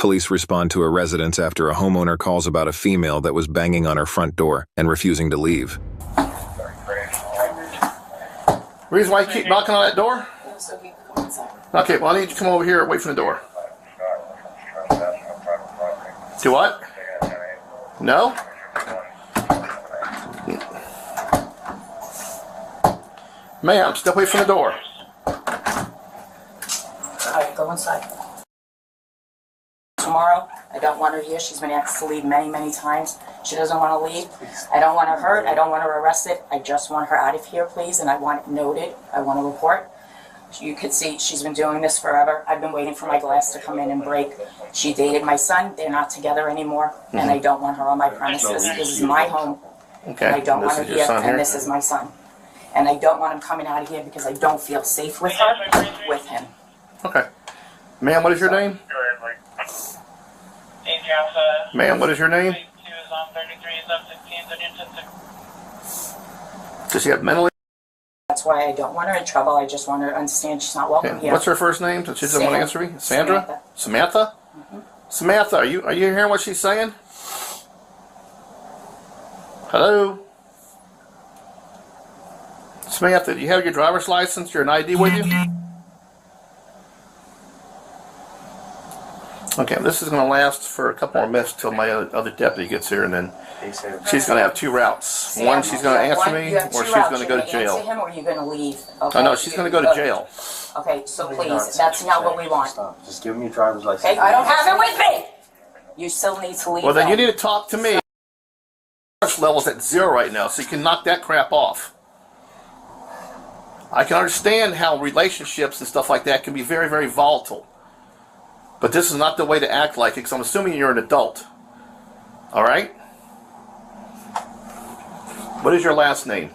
Police respond to a residence after a homeowner calls about a female that was banging on her front door and refusing to leave. Reason why you keep knocking on that door? So he can come inside. Okay, well I need you to come over here and wait for the door. Do what? No? Ma'am, step away from the door. Alright, go inside. Tomorrow, I don't want her here. She's been asked to leave many, many times. She doesn't want to leave. I don't want her hurt. I don't want her arrested. I just want her out of here, please, and I want it noted. I want a report. You could see she's been doing this forever. I've been waiting for my glass to come in and break. She dated my son. They're not together anymore, and I don't want her on my premises. This is my home. Okay. And I don't want her This is your here, son and here? this is my son. And I don't want him coming out of here because I don't feel safe with her, with him. Okay. Ma'am, what is your name? Ma'am, what is your name? Does she have mental? That's why I don't want her in trouble. I just want her to understand she's not welcome Okay. here. What's her first name? She doesn't want to answer me. Sandra? Samantha? Samantha, are you hearing what she's saying? Hello? Samantha, do you have your driver's license, your ID with you? Okay, this is going to last for a couple more minutes till my other deputy gets here, and then she's going to have two routes. One, she's going to answer me, or she's going to go to jail. Answer him, or are you going to leave? Okay. Oh, no, she's going to go to jail. Okay, so please, that's not what we want. Stop. Just give me your driver's license. Okay, I don't have it with me. You still need to leave. Well, then you need to talk to me. Level's at 0 right now, so you can knock that crap off. I can understand how relationships and stuff like that can be very, very volatile. But this is not the way to act like it, because I'm assuming you're an adult. Alright? What is your last name?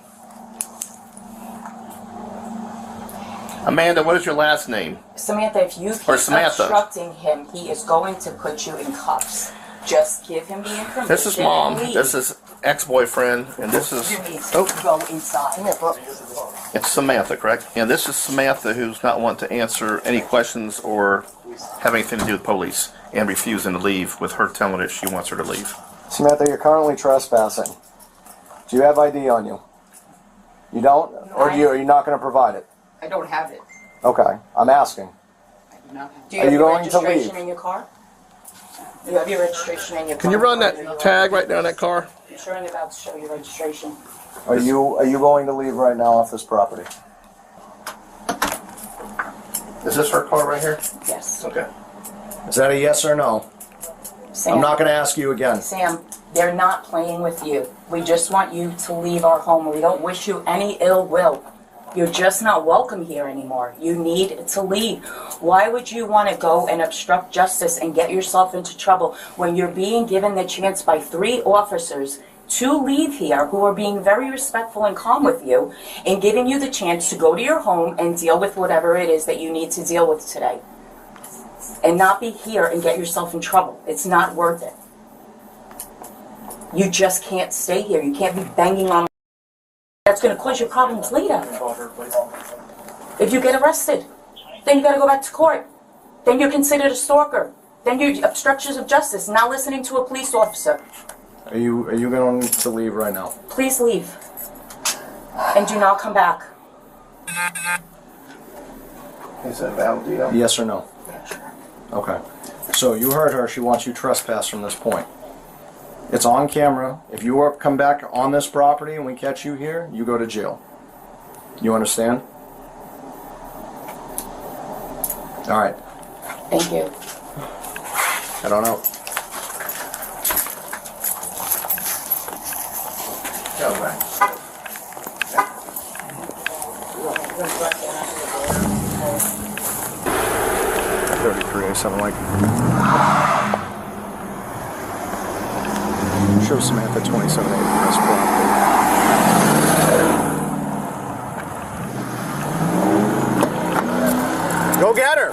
Amanda, what is your last name? Samantha, if you keep obstructing him, he is going to put you in cuffs. Just give him the information. This is Mom. This is ex-boyfriend, and this is... You need to go inside. It's Samantha, correct? And this is Samantha, who's not wanting to answer any questions or have anything to do with police, and refusing to leave with her telling her she wants her to leave. Samantha, you're currently trespassing. Do you have ID on you? You don't? Or are you not going to provide it? I don't have it. Okay, I'm asking. Do you have your registration in your car? You have your registration in your car? Can you run that tag right down that car? I'm sure I'm about to show you registration. Are you going to leave right now off this property? Is this her car right here? Yes. Okay. Is that a yes or no? Sam, I'm not going to ask you again. Sam, they're not playing with you. We just want you to leave our home. We don't wish you any ill will. You're just not welcome here anymore. You need to leave. Why would you want to go and obstruct justice and get yourself into trouble when you're being given the chance by 3 officers to leave here who are being very respectful and calm with you and giving you the chance to go to your home and deal with whatever it is that you need to deal with today? And not be here and get yourself in trouble. It's not worth it. You just can't stay here. You can't be banging on. That's going to cause you problems later. If you get arrested, then you got to go back to court. Then you're considered a stalker. Then you're obstructions of justice, not listening to a police officer. Are you going to leave right now? Please leave. And do not come back. Is that a valid deal? Yes or no? Okay. So you heard her. She wants you trespass from this point. It's on camera. If you come back on this property and we catch you here, you go to jail. You understand? All right. Thank you. I don't know. Go back. 33 or something like that. Show Samantha 2780 on this property. Go get her!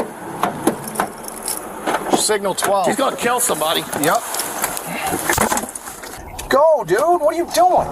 Signal 12. She's gonna kill somebody. Yep. Go, dude! What are you doing?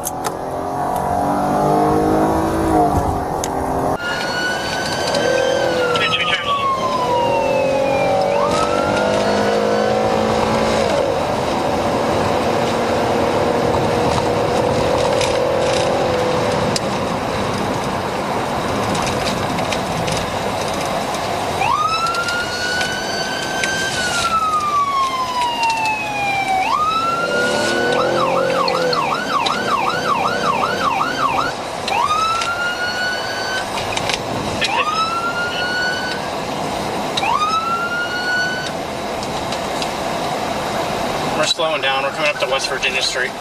We're slowing down. We're coming up to West Virginia Street.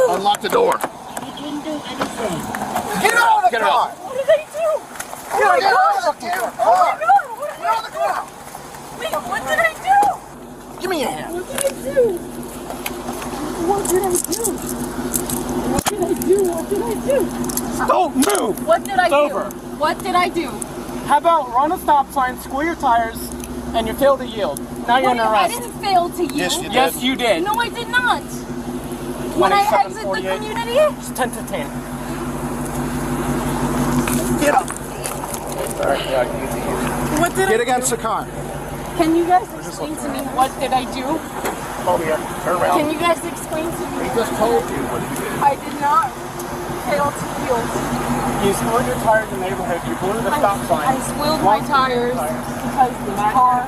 Unlock the door. You didn't do anything. Get out of the car! What did I do? Get out of the car! Oh my God! Wait, what did I do? Give me your hand. What did I do? What did I do? What did I do? What did I do? Don't move! What did I It's do? over. What did I do? How about run a stop sign, squeal your tires, and you fail to yield? Now you're under I arrest. didn't fail to you. Yes, you did. Yes, you did. No, I did not. When I exit the 27:48. community? It's 10 to 10. Get up. What did Get against the car. Can you guys explain to me what did I do? Over here. Turn around. Can you guys explain to me? He just told you what you did. I did not fail to yield. You squealed your tires in the neighborhood. You blew the stop sign. I squealed my tires because the car.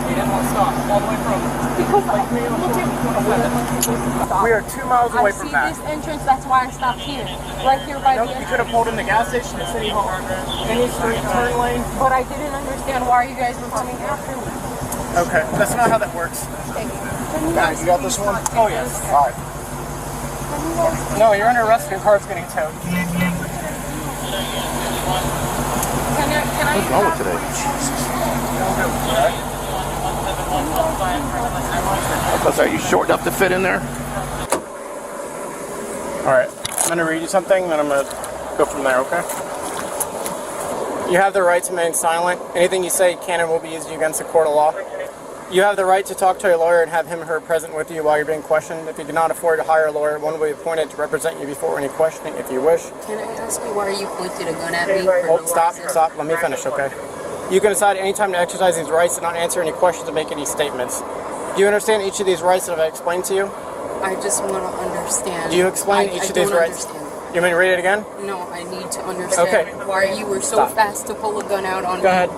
You didn't want to stop all the way from. Because I We are 2 miles away from see that. this entrance, that's why I stopped here. Right here by Nope, the you entrance. could have pulled in the gas station, the city hall, any street turn lane. But I didn't understand why you guys were coming after me. Okay, that's not how that works. Guys, you got this one? Oh yes. All right. No, you're under arrest. Your car's getting towed. Can I What's wrong with today? Are you short enough to fit in there? Alright, I'm going to read you something, then I'm going to go from there, okay? You have the right to remain silent. Anything you say can and will be used against the court of law. You have the right to talk to a lawyer and have him or her present with you while you're being questioned. If you cannot afford to hire a lawyer, one will be appointed to represent you before any questioning if you wish. Can I ask you why you pointed a gun at me? Oh, stop. Let me finish, okay? You can decide any time to exercise these rights and not answer any questions or make any statements. Do you understand each of these rights that I've explained to you? I just want to understand. Do you explain each of these rights? Understand. You want me to read it again? No, I need to understand Okay. why you were so Stop. fast to pull a gun out on Go me. ahead.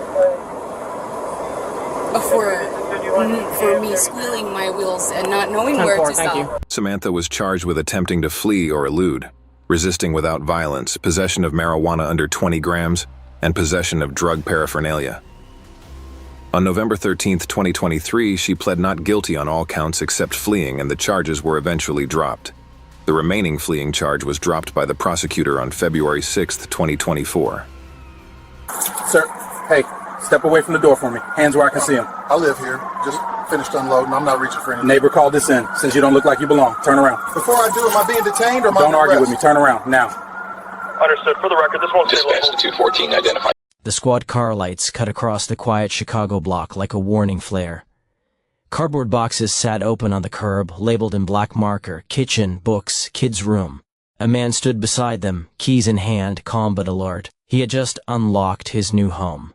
For me squealing my wheels and not knowing where to Thank stop. you. Samantha was charged with attempting to flee or elude, resisting without violence, possession of marijuana under 20 grams, and possession of drug paraphernalia. On November 13, 2023, she pled not guilty on all counts except fleeing, and the charges were eventually dropped. The remaining fleeing charge was dropped by the prosecutor on February 6, 2024. Sir, hey, step away from the door for me. Hands where I can see them. I live here. Just finished unloading. I'm not reaching for anything. Neighbor called this in. Since you don't look like you belong, turn around. Before I do, am I being detained or am I Don't under argue with arrest? me. Turn around, now. Understood. For the record, this won't Dispatch to 214, identify. The squad car lights cut across the quiet Chicago block like a warning flare. Cardboard boxes sat open on the curb, labeled in black marker, kitchen, books, kids' room. A man stood beside them, keys in hand, calm but alert. He had just unlocked his new home.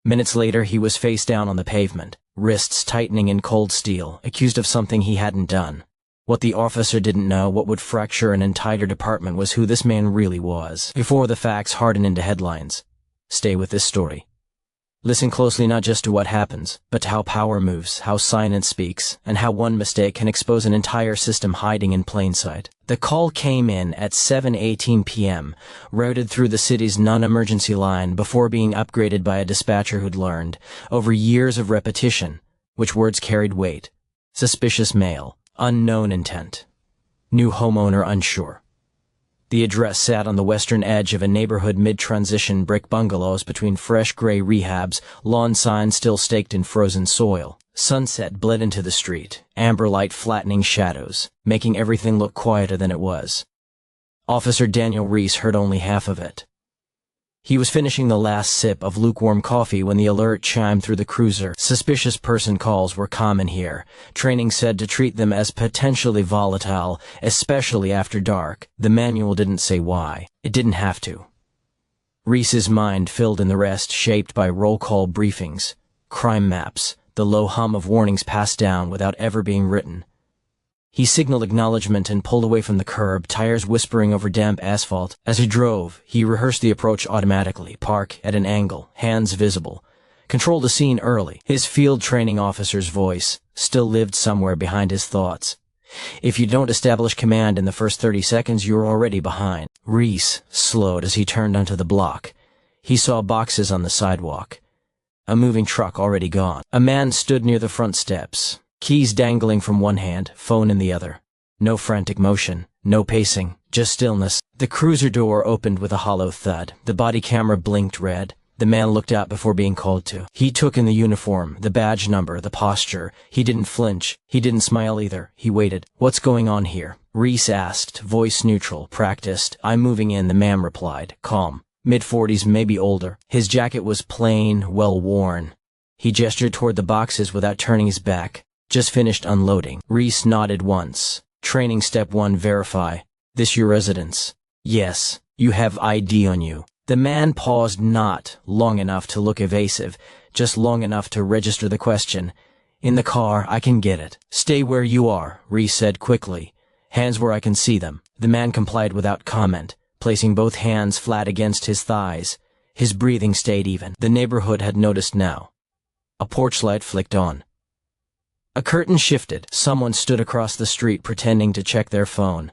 Minutes later, he was face down on the pavement, wrists tightening in cold steel, accused of something he hadn't done. What the officer didn't know, what would fracture an entire department, was who this man really was, before the facts hardened into headlines. Stay with this story. Listen closely not just to what happens, but to how power moves, how silence speaks, and how one mistake can expose an entire system hiding in plain sight. The call came in at 7:18 p.m., routed through the city's non-emergency line before being upgraded by a dispatcher who'd learned, over years of repetition, which words carried weight. Suspicious male, unknown intent. New homeowner unsure. The address sat on the western edge of a neighborhood mid-transition brick bungalows between fresh gray rehabs, lawn signs still staked in frozen soil. Sunset bled into the street, amber light flattening shadows, making everything look quieter than it was. Officer Daniel Reese heard only half of it. He was finishing the last sip of lukewarm coffee when the alert chimed through the cruiser. Suspicious person calls were common here. Training said to treat them as potentially volatile, especially after dark. The manual didn't say why. It didn't have to. Reese's mind filled in the rest, shaped by roll call briefings, crime maps, the low hum of warnings passed down without ever being written. He signaled acknowledgement and pulled away from the curb, tires whispering over damp asphalt. As he drove, he rehearsed the approach automatically, park at an angle, hands visible. Control the scene early. His field training officer's voice still lived somewhere behind his thoughts. If you don't establish command in the first 30 seconds, you're already behind. Reese slowed as he turned onto the block. He saw boxes on the sidewalk. A moving truck already gone. A man stood near the front steps, keys dangling from one hand, phone in the other. No frantic motion, no pacing, just stillness. The cruiser door opened with a hollow thud. The body camera blinked red. The man looked out before being called to. He took in the uniform, the badge number, the posture. He didn't flinch. He didn't smile either. He waited. "What's going on here?" Reese asked, voice neutral, practiced. "I'm moving in," the man replied, calm. Mid-40s, maybe older. His jacket was plain, well-worn. He gestured toward the boxes without turning his back. "Just finished unloading." Reese nodded once. "Training step 1, verify. This your residence?" "Yes. You have ID on you." The man paused, not long enough to look evasive, just long enough to register the question. "In the car, I can get it." "Stay where you are," Reese said quickly. "Hands where I can see them." The man complied without comment, placing both hands flat against his thighs. His breathing stayed even. The neighborhood had noticed now. A porch light flicked on. A curtain shifted. Someone stood across the street pretending to check their phone.